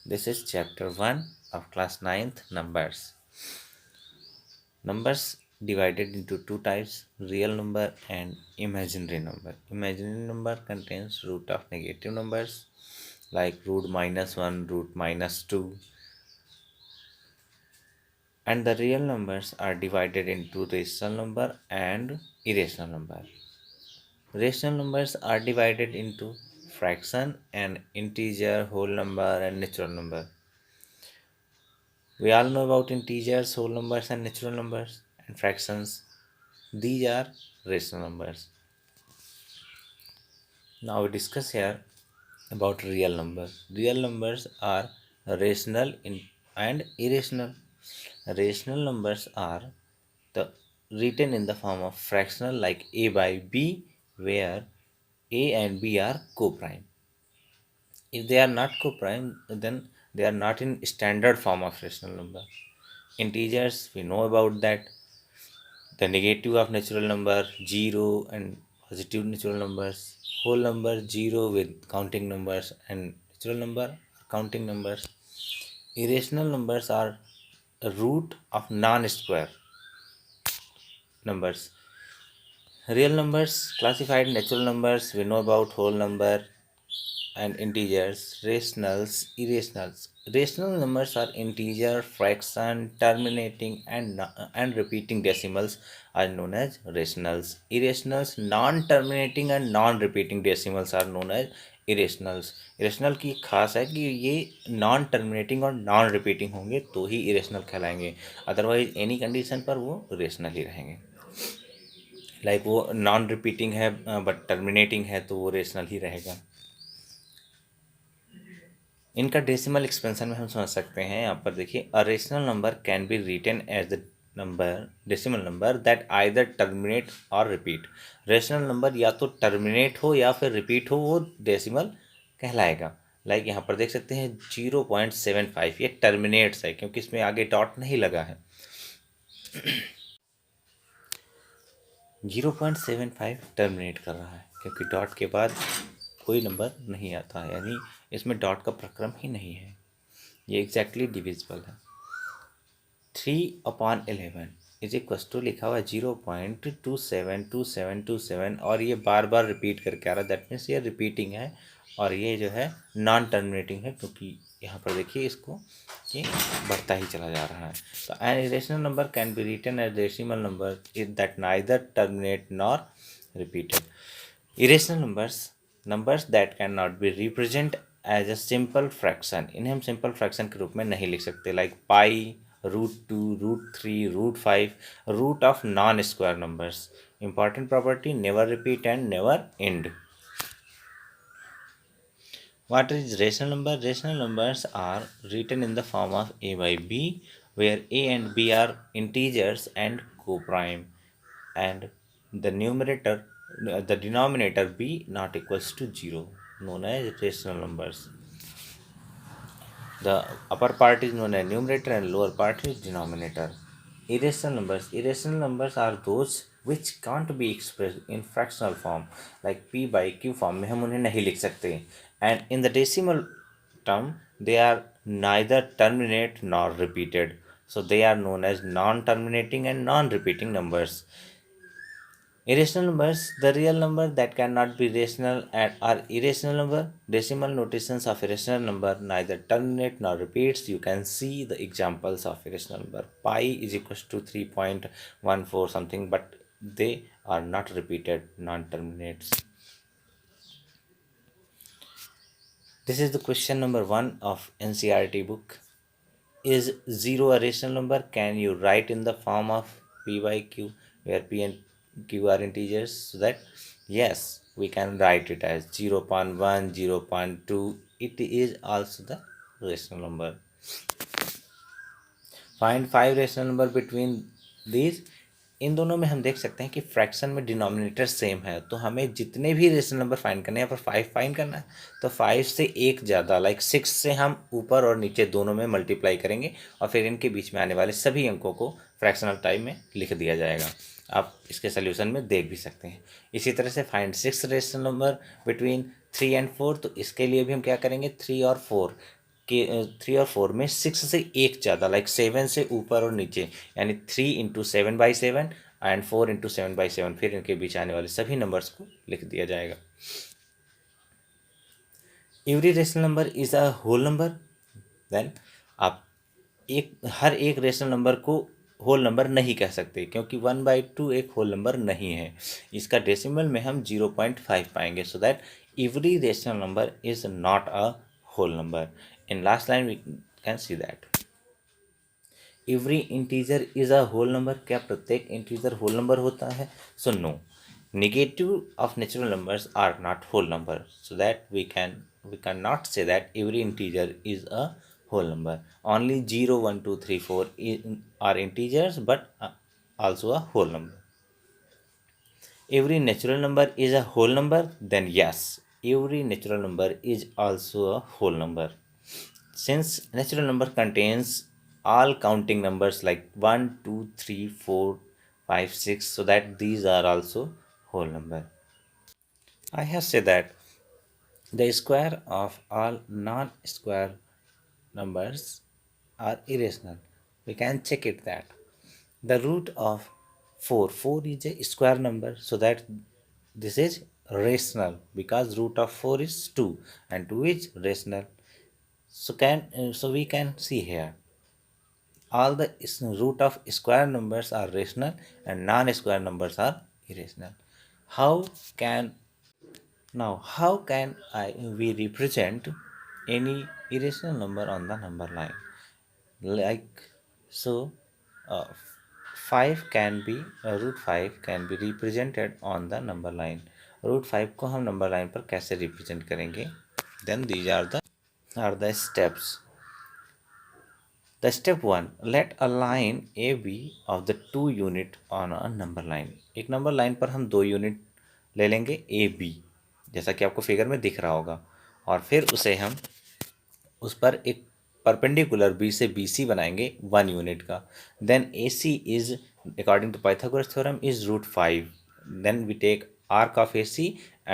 This is chapter 1 of class 9th numbers. Numbers divided into two types, real number and imaginary number. Imaginary number contains root of negative numbers like root -1, root -2, and the real numbers are divided into rational number and irrational number. Rational numbers are divided into fraction and integer, whole number and natural number. We all know about integers, whole numbers and natural numbers and fractions. These are rational numbers. Now we discuss here about real numbers. Real numbers are rational and irrational. Rational numbers are the written in the form of fractional like a by b, where a and b are co-prime. If they are not co-prime, then they are not in standard form of rational number. Integers, we know about that. The negative of natural number 0 and positive natural numbers, whole number 0 with counting numbers and natural number counting numbers. Irrational numbers are a root of non-square numbers. Real numbers classified natural numbers, we know about whole number and integers. Rationals, irrationals. Rational numbers are integer, fraction, terminating and repeating decimals are known as rationals. Irrationals, non-terminating and non-repeating decimals are known as irrationals. Irrational की खास है कि ये non terminating और non repeating होंगे तो ही irrational कहलाएंगे, अदरवाइज एनी कंडीशन पर वो रेशनल ही रहेंगे. लाइक वो नॉन रिपीटिंग है बट टर्मिनेटिंग है तो वो रेशनल ही रहेगा. इनका डेसिमल एक्सपेंशन में हम समझ सकते हैं. यहाँ पर देखिए, a rational number can be written as the number decimal number that either terminate और रिपीट. रेशनल नंबर या तो टर्मिनेट हो या फिर रिपीट हो, वो डेसिमल कहलाएगा. लाइक यहाँ पर देख सकते हैं 0.75 ये टर्मिनेट्स है क्योंकि इसमें आगे डॉट नहीं लगा है. 0.75 टर्मिनेट कर रहा है क्योंकि डॉट के बाद कोई नंबर नहीं आता है, यानी इसमें डॉट का प्रक्रम ही नहीं है. ये एग्जैक्टली डिविजिबल है. 3/11 इज इक्वस टू लिखा हुआ है 0.272727 और ये बार बार रिपीट करके आ रहा है. दैट मीन्स ये रिपीटिंग है और ये जो है नॉन टर्मिनेटिंग है क्योंकि यहाँ पर देखिए इसको ये बढ़ता ही चला जा रहा है. तो an irrational number can be written as decimal number is that neither terminate nor repeated. Irrational numbers that can not be represent as a simple fraction, इन्हें हम सिंपल फ्रैक्शन के रूप में नहीं लिख सकते. Like pi, √2, √3, √5, root of non square numbers. Important property, never repeat and never end. What is rational number? Rational numbers are written in the form of a by b, where a and b are integers and co-prime, and the denominator b not equals to 0, known as rational numbers. The upper part is known as numerator and lower part is denominator. Irrational numbers are those which can't be expressed in fractional form, like p by q form में हम उन्हें नहीं लिख सकते. And in the decimal term they are neither terminate nor repeated, so they are known as non-terminating and non-repeating numbers. Irrational numbers, the real number that cannot be rational and are irrational number. Decimal notations of irrational number neither terminate nor repeats. You can see the examples of irrational number. Pi is equals to 3.14 something, but they are not repeated, non-terminates. This is the question number 1 of NCERT book. Is 0 a rational number? Can you write in the form of p by q, where p and q are integers? So that yes, we can write it as 0.1, 0.2. It is also the rational number. Find 5 rational number between these. इन दोनों में हम देख सकते हैं कि fraction में denominator same है, तो हमें जितने भी रेशनल नंबर फाइंड करने हैं, यहाँ पर 5 फाइंड करना है तो 5 से एक ज़्यादा लाइक 6 से हम ऊपर और नीचे दोनों में मल्टीप्लाई करेंगे और फिर इनके बीच में आने वाले सभी अंकों को फ्रैक्शनल टाइप में लिख दिया जाएगा. आप इसके सोल्यूशन में देख भी सकते हैं. इसी तरह से find 6 rational number between 3 and 4, तो इसके लिए भी हम क्या करेंगे, 3 और 4 के 3 और 4 में 6 से एक ज़्यादा, लाइक 7 से ऊपर और नीचे, यानी 3 × 7/7 एंड 4 × 7/7, फिर इनके बीच आने वाले सभी नंबर्स को लिख दिया जाएगा। Every rational number is a whole number. Then आप हर एक रेशनल नंबर को होल नंबर नहीं कह सकते, क्योंकि 1/2 एक होल नंबर नहीं है। इसका डेसिमल में हम 0.5 पाएंगे, so that every rational number is not a whole number. In last line we can see that every integer is a whole number. क्या प्रत्येक इंटीजर होल नंबर होता है? So no, negative of natural numbers are not whole number, so that we cannot say that every integer is a whole number. Only 0, 1, 2, 3, 4 are integers, but also a whole number. Every natural number is a whole number, then yes, every natural number is also a whole number. Since natural number contains all counting numbers like 1, 2, 3, 4, 5, 6, so that these are also whole number. I have said that the square of all non-square numbers are irrational. We can check it that the root of 4 is a square number, so that this is rational because root of 4 is 2 and 2 is rational. So we can see here all the root of square numbers are rational and non-square numbers are irrational. How can Now, how can we represent any irrational number on the number line? Like so, uh, 5 can be root 5 can be represented on the number line. Root 5 को हम number line पर कैसे represent करेंगे? Then these are the steps. The step 1, let a line A be of the 2 unit on a number line. एक number line पर हम 2 unit ले लेंगे ए बी, जैसा कि आपको फिगर में दिख रहा होगा, और फिर उसे हम उस पर एक परपेंडिकुलर बी से बी सी बनाएंगे 1 यूनिट का. Then A C is according to Pythagoras theorem is √5. Then we take arc of AC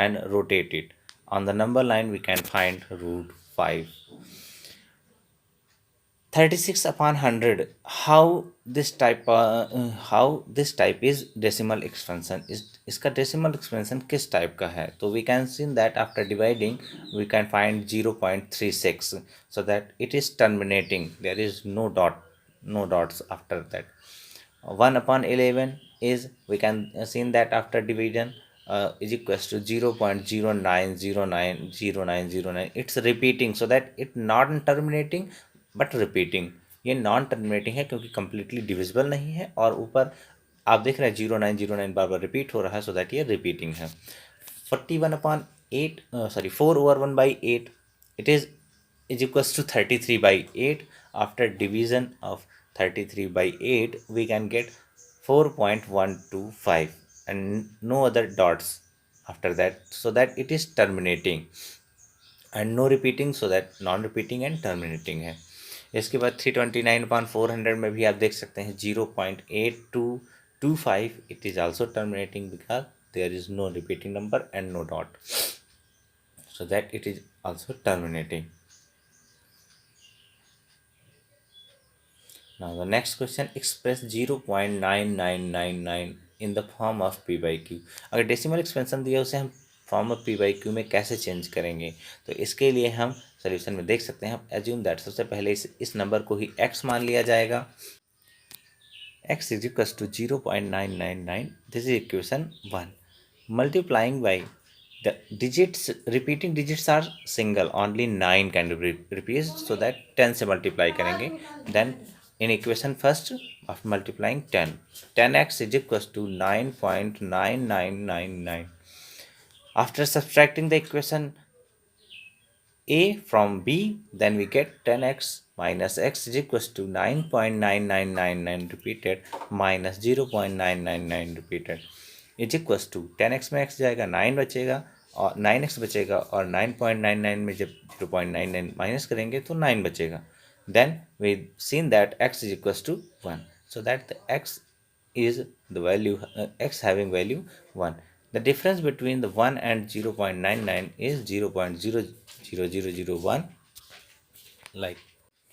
and rotate it. On the number line we can find √5. 36/100. How this type is decimal expansion? इसका decimal expansion किस type का है? तो we can see that after dividing we can find 0.36, so that it is terminating. There is no dots after that. 1/11 is, we can see that after division is equals to 0.09090909. It's repeating, so that it not terminating but repeating. ये non terminating है क्योंकि completely divisible नहीं है, और ऊपर आप देख रहे हैं 0909 बार बार रिपीट हो रहा है, सो दैट ये रिपीटिंग है. 41/8 4/1/8 it is equals to 33/8. After division of 33/8 we can get 4.125 and no other dots after that, so that it is terminating, and no repeating, so that non repeating and terminating है. इसके बाद 329/400 में भी आप देख सकते हैं 0.8225. It is also terminating because there is no repeating number and no dot, so that it is also terminating. Now the next question, express 0.9999 in the form of p by q. अगर decimal expansion दिया उसे हम form of p by q में कैसे change करेंगे? तो इसके लिए हम सोल्यूशन में देख सकते हैं. हम एज्यूम दैट सबसे पहले इस नंबर को ही x मान लिया जाएगा. x is equals to 0.999. This is equation 1. Multiplying by the digits, repeating digits are single, only 9 can be repeated, so that 10 से multiply करेंगे. Then in equation first, after multiplying 10x is equals to 9.9999. After subtracting the equation A from B, then we get 10x minus x is equals to 9.9999 repeated minus 0.999 repeated is equals to 10x में x जाएगा 9 बचेगा और 9x बचेगा, और 9.99 में जब 0.99 minus करेंगे तो 9 बचेगा. Then we seen that x is equals to 1, so that the x is the value x having value 1. The difference between the 1 and 0.99 is 0.00001. Like,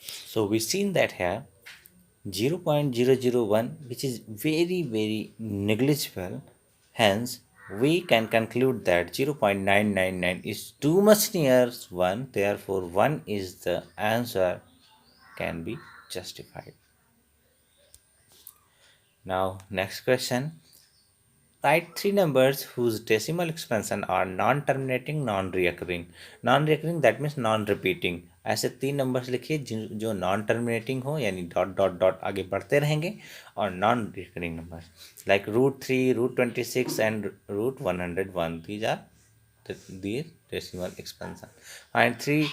so we've seen that here 0.001, which is very very negligible, hence we can conclude that 0.999 is too much near 1, therefore 1 is the answer, can be justified. Now next question, write three numbers whose decimal expansion are non-terminating, non-recurring. Non-recurring that means non-repeating. ऐसे तीन numbers लिखिए जो non terminating हो, यानी dot dot dot आगे बढ़ते रहेंगे, और non recurring numbers like root 3, root 26 and root 101. These are the decimal expansion. Find three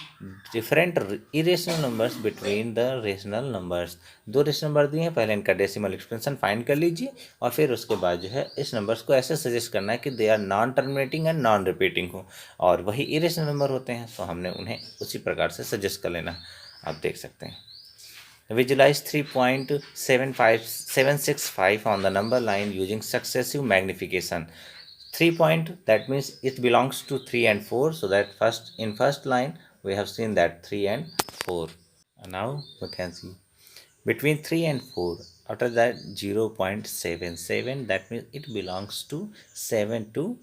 different irrational numbers between the rational numbers. दो रेशनल नंबर दिए हैं, पहले इनका डेसिमल एक्सपेंशन फाइंड कर लीजिए और फिर उसके बाद जो है इस नंबर्स को ऐसे सजेस्ट करना है कि they are non terminating and non repeating हो, और वही इरेशनल नंबर होते हैं, तो हमने उन्हें उसी प्रकार से सजेस्ट कर लेना. आप देख सकते हैं. Visualize 3.765 on the number line using successive magnification. 3 point, that means it belongs to 3 and 4, so that first line we have seen that 3 and 4. And now we can see between 3 and 4, after that 0.77, that means it belongs to 7 to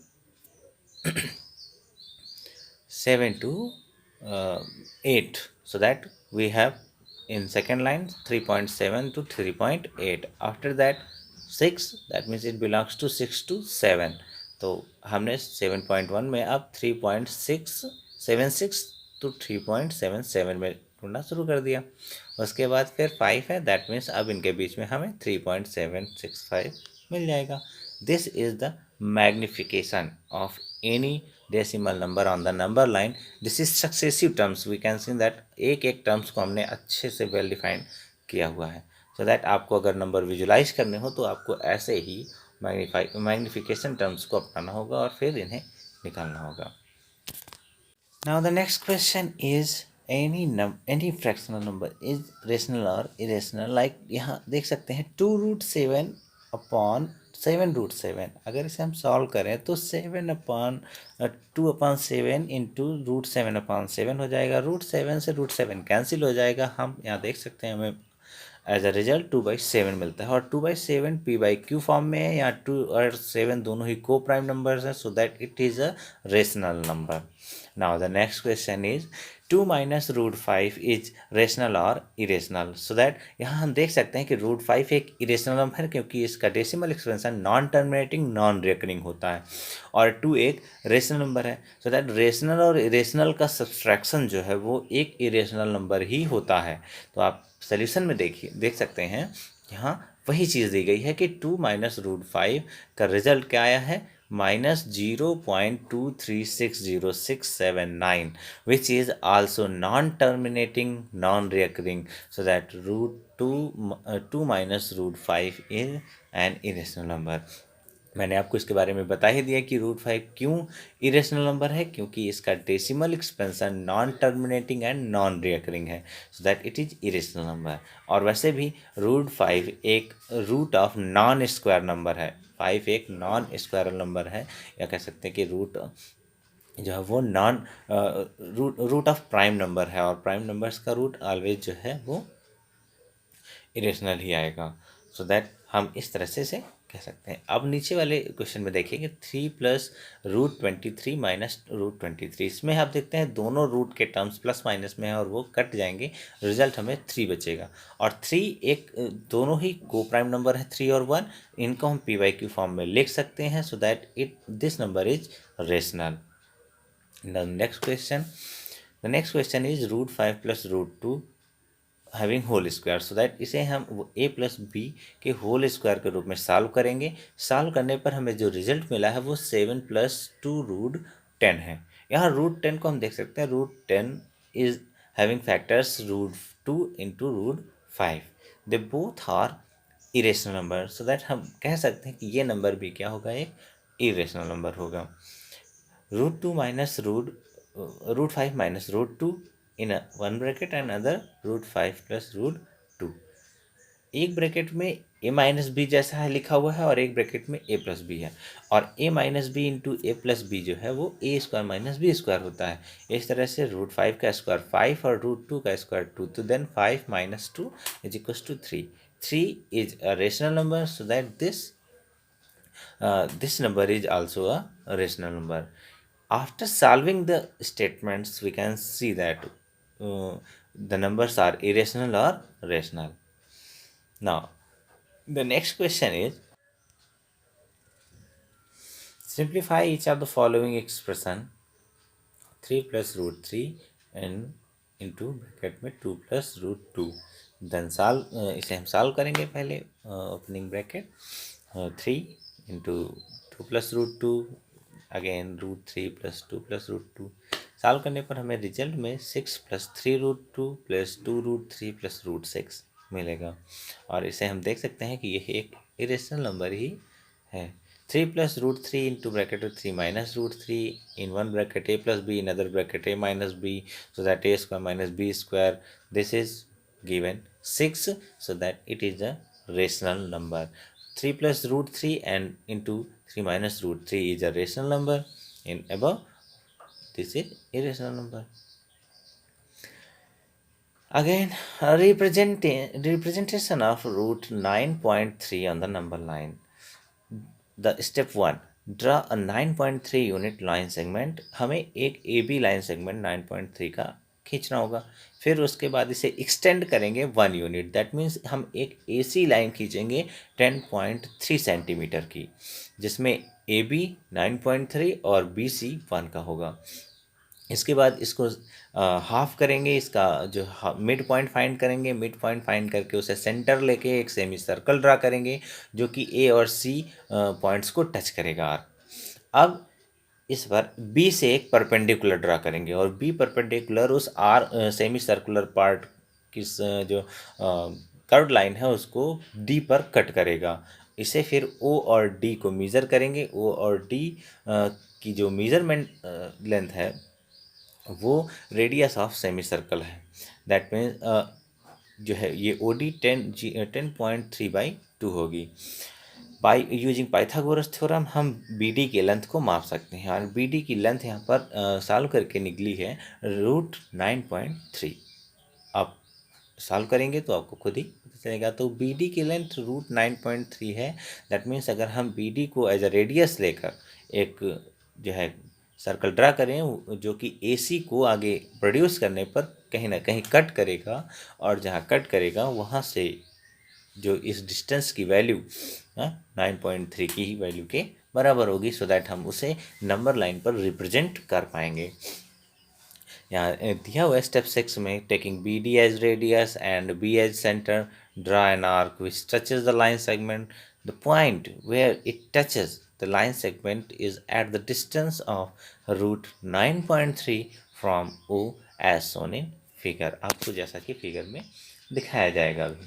8, so that we have in second line 3.7 to 3.8. After that 6, that means it belongs to 6 to 7. तो हमने 7.1 में अब 3.676 to 3.77 में ढूंढना शुरू कर दिया. उसके बाद फिर 5 है, दैट मीन्स अब इनके बीच में हमें 3.765 मिल जाएगा. This is the magnification of any decimal number on the number line. This is successive terms. We can see that एक एक टर्म्स को हमने अच्छे से वेल डिफाइन किया हुआ है, सो दैट आपको अगर नंबर विजुलाइज करने हो तो आपको ऐसे ही मैग्निफिकेशन टर्म्स को अपनाना होगा और फिर इन्हें निकालना होगा. Now the next question is any fractional number is rational or irrational. Like यहाँ देख सकते हैं 2√7 अगर इसे हम सॉल्व करें तो 7/2/7 इंटू √7/7 हो जाएगा. √7 से √7 कैंसिल हो जाएगा. हम यहाँ देख सकते हैं हमें एज अ रिजल्ट 2/7 मिलता है, और 2/7 p/q फॉर्म में है. यहाँ 2 और 7 दोनों ही को प्राइम नंबर्स हैं, so that it is a rational number. Now the next question is 2 minus √5 is rational और इरेशनल. सो दैट यहाँ हम देख सकते हैं कि √5 एक इरेशनल नंबर है क्योंकि इसका decimal expansion non terminating non recurring होता है, और 2 एक रेशनल नंबर है. सो दैट रेशनल और इरेशनल का सब्सट्रैक्शन जो है वो एक इरेशनल नंबर ही होता है. तो आप सोल्यूशन में देख सकते हैं यहाँ वही चीज़ दी गई है कि 2 माइनस √5 का रिजल्ट क्या आया है, -0.2360679, which is also non terminating non recurring. So that two minus √5 is an irrational number. मैंने आपको इसके बारे में बता ही दिया कि √5 क्यों इरेशनल नंबर है, क्योंकि इसका decimal expansion non terminating and non recurring है, so that it is irrational number. और वैसे भी √5 एक root of non square number है. 5 एक नॉन स्क्वायरल नंबर है, या कह सकते हैं कि रूट जो है वो non root of prime number है, और प्राइम नंबर्स का रूट ऑलवेज जो है वो इरेशनल ही आएगा. सो दैट हम इस तरह से कह सकते हैं. अब नीचे वाले क्वेश्चन में देखेंगे 3 प्लस √23 माइनस √23. इसमें आप देखते हैं दोनों रूट के टर्म्स प्लस माइनस में है और वो कट जाएंगे, रिजल्ट हमें 3 बचेगा. और 3 एक दोनों ही को प्राइम नंबर है, 3 और 1, इनको हम p/q फॉर्म में लिख सकते हैं, so that this number is rational. The next question is √5 plus √2 having whole square. So that इसे हम a प्लस बी के होल स्क्वायर के रूप में सॉल्व करेंगे. सॉल्व करने पर हमें जो रिजल्ट मिला है वो 7 + 2√10 है. यहाँ √10 को हम देख सकते हैं, √10 is having factors √2 into √5. They both are irrational number, so that हम कह सकते हैं कि ये नंबर भी क्या होगा, एक इरेशनल नंबर होगा. √2 minus √5 minus √2 in one bracket and other √5 plus √2. एक ब्रैकेट में ए माइनस बी जैसा है लिखा हुआ है और एक ब्रैकेट में ए प्लस बी है, और A minus B into A plus B जो है वो A square minus B square होता है। इस तरह से रूट फाइव का स्क्वायर फाइव और रूट टू का स्क्वायर टू, तो then five minus two is equal to three. Three is a rational number, so that this number is also a rational number. After solving the statements, we can see that the numbers are irrational or rational. Now, the next question is simplify each of the following expression 3 plus root 3 and into bracket में 2 plus root to. Then इसे हम solve करेंगे पहले, opening bracket 3 into two plus root two, again root three plus root two. Solve करने पर हमें result में 6 plus three root two plus two root three plus root six मिलेगा, और इसे हम देख सकते हैं कि यह एक इरेशनल नंबर ही है। 3 plus root 3 into bracket of 3 minus root 3 in one bracket a plus b in other bracket a minus b, so that a square minus b square, this is given 6, so that it is a rational number. 3 plus root 3 and into 3 minus root 3 is a rational number. In above, this is irrational number. Again, a representation of root 9.3 on the number line. The step one, draw a 9.3 unit line segment. हमें एक A B line segment 9.3 का खींचना होगा। फिर उसके बाद इसे extend करेंगे 1 यूनिट, दैट मीन्स हम एक ए सी लाइन खींचेंगे 10.3 सेंटीमीटर की, जिसमें ए बी 9.3 और बी सी 1 का होगा। इसके बाद इसको हाफ करेंगे, इसका जो मिड पॉइंट फाइंड करेंगे, मिड पॉइंट फाइंड करके उसे सेंटर लेके एक सेमी सर्कल ड्रा करेंगे जो कि ए और सी पॉइंट्स को टच करेगा। अब इस बार बी से एक परपेंडिकुलर ड्रा करेंगे और बी परपेंडिकुलर उस आर सेमी सर्कुलर पार्ट की जो कर्व लाइन है उसको डी पर कट करेगा। इसे फिर ओ और डी को मेज़र करेंगे। ओ और डी की जो मेज़रमेंट लेंथ है वो रेडियस ऑफ सेमी सर्कल है, दैट मीन्स जो है ये ओ डी 10.3/2 होगी। बाई यूजिंग पाइथागोरस थ्योरम हम बी डी के लेंथ को माप सकते हैं, और बी डी की लेंथ यहाँ पर सॉल्व करके निकली है रूट 9.3। अब सॉल्व करेंगे तो आपको खुद ही पता चलेगा। तो बी डी की लेंथ रूट 9.3 है, दैट मीन्स अगर हम बी डी को एज अ रेडियस लेकर एक जो है सर्कल ड्रा करें जो कि ए सी को आगे प्रोड्यूस करने पर कहीं ना कहीं कट करेगा, और जहाँ कट करेगा वहाँ से जो इस डिस्टेंस की वैल्यू 9.3 की ही वैल्यू के बराबर होगी, सो दैट हम उसे नंबर लाइन पर रिप्रेजेंट कर पाएंगे। यहाँ दिया हुआ स्टेप 6 में taking B D as radius and B as centre, draw an arc which touches the line segment. The point where it touches the line segment is at the distance of root 9.3 from O as shown in figure. आपको जैसा कि figure में दिखाया जाएगा अभी।